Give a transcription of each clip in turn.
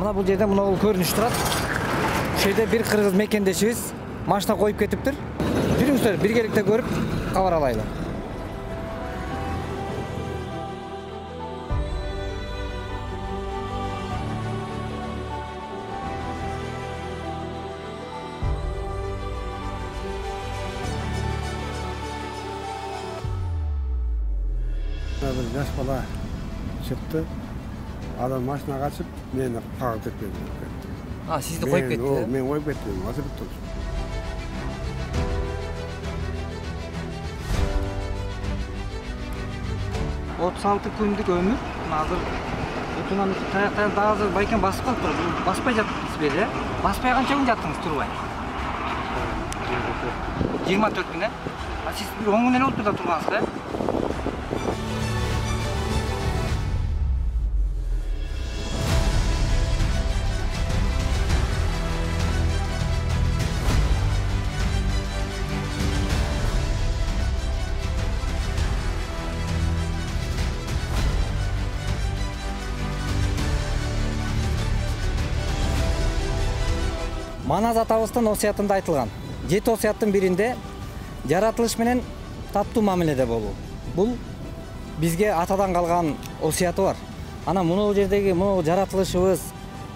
Мына бул жерде мына көрүнүш турат. Ошол жерде бир кыргыз мекендешибиз машина коюп кетиптир. Жүрүңүздөр, биргеликте көрүп кабар алайлы. Bir yaş bala çıktı. Adam maşına kaçıp beni kağıt etmedi. Ha, siz de koyup gitti. Ben koyup gittim. Nasıl bitti? Otuz altı күндүк өмүр. Азыр отунан таяктан да азыр байкен басып калыптыр. Баспай жатсыз беле? Баспай канча күн жаттыңыз турбай? 24 күн, а сиз бир 10 күн эле болуптур да тургансыз, э? Манас атабыздын осуятында айтылган. 7 осуяттын биринде жаратылыш менен таптуу мамиледе болуу. Бул бизге атадан калган осуяты бар. Ана мына жердеги мына жаратылышыбыз,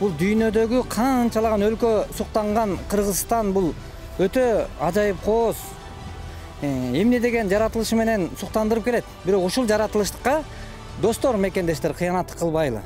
бул дүйнөдөгү канчалаган өлкө суктанган Кыргызстан бул өтө ажайып кооз. Эмне деген жаратылышы менен суктандырып келет. Бирок ушул жаратылыштыкка достор, мекендештер кыянат кылбайлы.